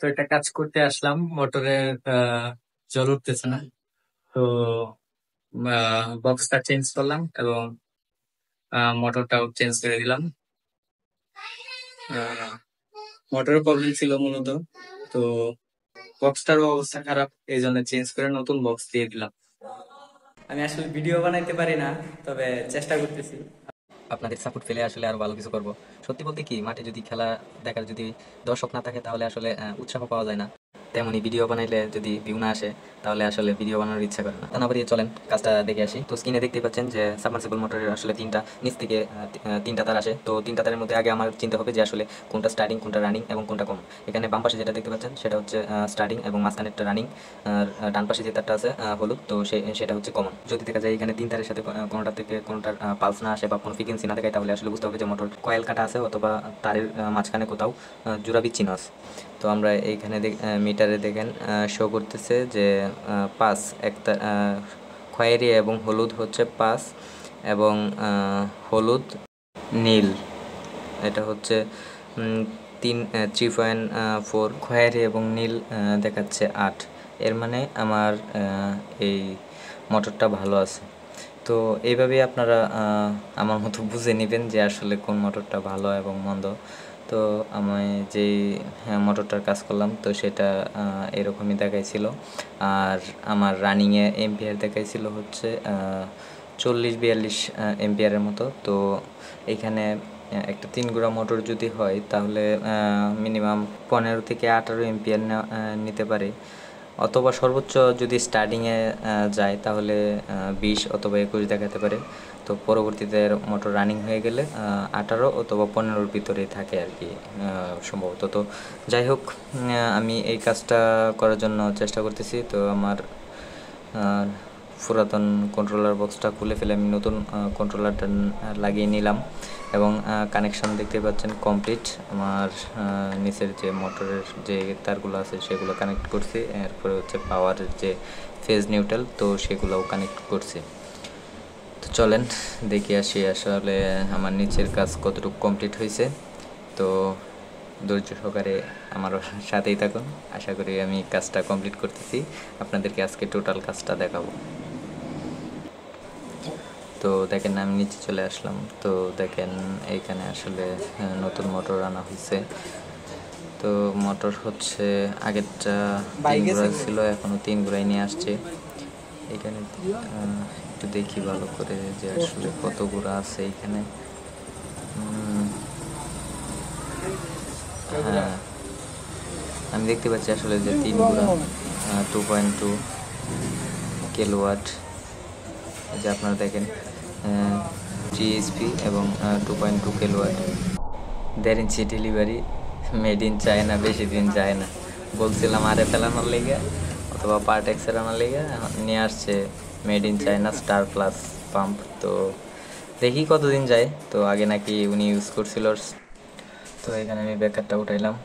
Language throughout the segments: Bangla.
তো একটা কাজ করতে আসলাম, মোটরের জল উঠতেছে না। তো বক্সটা চেঞ্জ করলাম এবং মোটরটাও চেঞ্জ করে দিলাম। মোটরের প্রবলেম ছিল মূলত। তো বক্সটারও অবস্থা খারাপ, এই জন্য চেঞ্জ করে নতুন বক্স দিয়ে দিলাম। আমি আসলে ভিডিও বানাইতে পারি না, তবে চেষ্টা করতেছি। আপনাদের সাপোর্ট পেলে আসলে আরো ভালো কিছু করব। সত্যি বলতে কি, মাঠে যদি খেলা দেখার যদি দর্শক না থাকে তাহলে আসলে উৎসাহ পাওয়া যায় না। তেমনি ভিডিও বানাইলে যদি ভিউ না আসে তাহলে আসলে ভিডিও বানানোর ইচ্ছা করে না। তা না বাড়িয়ে চলেন কাজটা দেখে আসি। তো স্ক্রিনে দেখতে পাচ্ছেন যে সাবমার্সিবল মোটরের আসলে তিনটা নিচ থেকে তিনটা তার আসে। তো তিনটা তারের মধ্যে আগে আমার চিন্তা হবে যে আসলে কোনটা স্টার্টিং, কোনটা রানিং এবং কোনটা কম। এখানে বাম পাশে যেটা দেখতে পাচ্ছেন সেটা হচ্ছে স্টার্টিং এবং মাঝখানেরটা রানিং। আর ডান পাশে যে তারটা আছে হলুদ, তো সেটা হচ্ছে কমন। যদি দেখা যায় এখানে তিন তারের সাথে কোনোটা থেকে কোনোটার পালস না আসে বা কোনো ফ্রিকোয়েন্সি না দেখায় তাহলে আসলে বুঝতে হবে যে মোটর কয়েল কাটা আছে অথবা তারের মাঝখানে কোথাও জোড়া বিচ্ছিন্ন আছে। তো আমরা এইখানে মিটারে দেখেন শো করতেছে যে 5 একটা খয়েরি এবং হলুদ হচ্ছে 5 এবং হলুদ নীল এটা হচ্ছে 3.4। খয়েরি এবং নীল দেখাচ্ছে 8। এর মানে আমার এই মোটরটা ভালো আছে। তো এইভাবেই আপনারা আমার মতো বুঝে নেবেন যে আসলে কোন মোটরটা ভালো এবং মন্দ। তো আমি যেই মোটরটার কাজ করলাম তো সেটা এরকমই দেখাইছিল। আর আমার রানিংয়ে এম্পিয়ার দেখাইছিল হচ্ছে 40-42 এম্পিয়ারের মতো। তো এখানে একটা 3 গুঁড়া মোটর যদি হয় তাহলে মিনিমাম 15 থেকে 18 এম্পিয়ার নিতে পারে, অথবা সর্বোচ্চ যদি স্টার্টিংয়ে যায় তাহলে 20 অথবা 21 দেখাতে পারে। তো পরবর্তীতে মোটর রানিং হয়ে গেলে 18 অথবা 15-র ভিতরেই থাকে আর কি সম্ভবত। তো যাই হোক, আমি এই কাজটা করার জন্য চেষ্টা করতেছি। তো আমার পুরাতন কন্ট্রোলার বক্সটা খুলে ফেলে আমি নতুন কন্ট্রোলারটা লাগিয়ে নিলাম এবং কানেকশন দেখতে পাচ্ছেন কমপ্লিট। আমার নিচের যে মোটরের যে তারগুলো আছে সেগুলো কানেক্ট করছি, এরপরে হচ্ছে পাওয়ারের যে ফেজ নিউট্রাল তো সেগুলোও কানেক্ট করছি। তো চলেন দেখে আসি আসলে আমার নিচের কাজ কতটুকু কমপ্লিট হয়েছে। তো ধৈর্য সহকারে আমার সাথেই থাকুন, আশা করি আমি কাজটা কমপ্লিট করতেছি। আপনাদেরকে আজকে টোটাল কাজটা দেখাবো। তো দেখেন আমি নিচে চলে আসলাম। তো দেখেন এইখানে আসলে নতুন মোটর আনা হয়েছে। তো মোটর হচ্ছে আগেরটা 3 গুঁড়া ছিল, এখনও 3 গুঁড়াই নিয়ে আসছে। এখানে একটু দেখি ভালো করে যে আসলে কত গুঁড়া আছে এখানে। হ্যাঁ, আমি দেখতে পাচ্ছি আসলে যে 3 গুঁড়া 2.2 কিলোওয়াট। যে আপনারা দেখেন 3 HP এবং 2.2 kilowatt. 1.5 inch delivery, made in China, বেশি দিন যায় না। বলছিলাম আরে ফেলানোর লেগে অথবা পার্ট এক্সের আনার লেগে, নিয়ে আসছে made in China star plus pump. তো দেখি কতদিন যায়। তো আগে নাকি উনি ইউজ করছিল। তো এখানে আমি ব্যাকআপটা উঠাইলাম।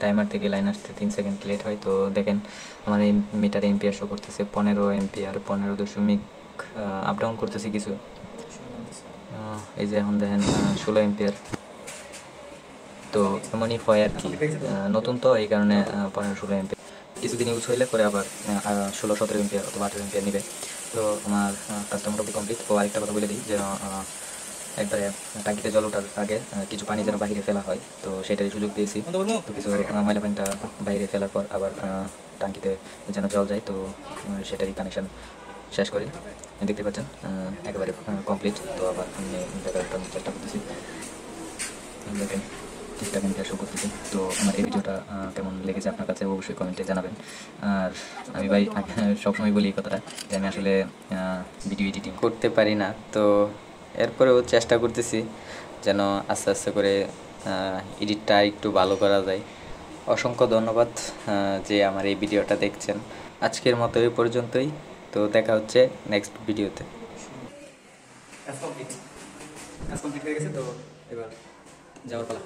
টাইমার থেকে লাইন আসতে 3 সেকেন্ড লেট হয়। তো দেখেন আমার এই মিটারে এম্পিয়ার শো করতেছে 15 এম্পিয়ার, 15., আপ ডাউন করতেছে কিছু। এই যে এখন দেখেন 16 এম্পিয়ার। তো এমনই হয় আর কি, নতুন তো এই কারণে 15-16 এম্পিয়ার। কিছুদিন ইউজ হইলে পরে আবার 16-17 এম্পিয়ার অথবা 18 এম্পিয়ার নেবে। তো আমার কাজটা মোটামুটি কমপ্লিট। তো আরেকটা কথা বলে দিই যে একবারে টাঙ্কিতে জল ওঠার আগে কিছু পানি যেন বাইরে ফেলা হয়, তো সেটারই সুযোগ দিয়েছি। তো কিছু ময়লা পানিটা বাইরে ফেলার পর আবার টাঙ্কিতে যেন জল যায়, তো সেটারই কানেকশন শেষ করি। দেখতে পাচ্ছেন একেবারে কমপ্লিট। তো আবার আমি দেখার চেষ্টা করতেছি, দেখেন ঠিকঠাক আমি শো করতেছি। তো আমার এই ভিডিওটা কেমন লেগেছে আপনার কাছে অবশ্যই কমেন্টে জানাবেন। আর আমি ভাই সবসময় বলি এই কথাটা যে আমি আসলে ভিডিও এডিটিং করতে পারি না, তো এরপরেও চেষ্টা করতেছি যেন আস্তে আস্তে করে এডিটটা একটু ভালো করা যায়। অসংখ্য ধন্যবাদ যে আমার এই ভিডিওটা দেখছেন। আজকের মতো এই পর্যন্তই। তো দেখা হচ্ছে নেক্সট ভিডিওতে। কাজ কমপ্লিট হয়ে গেছে, তো এবার যাওয়ার পালা।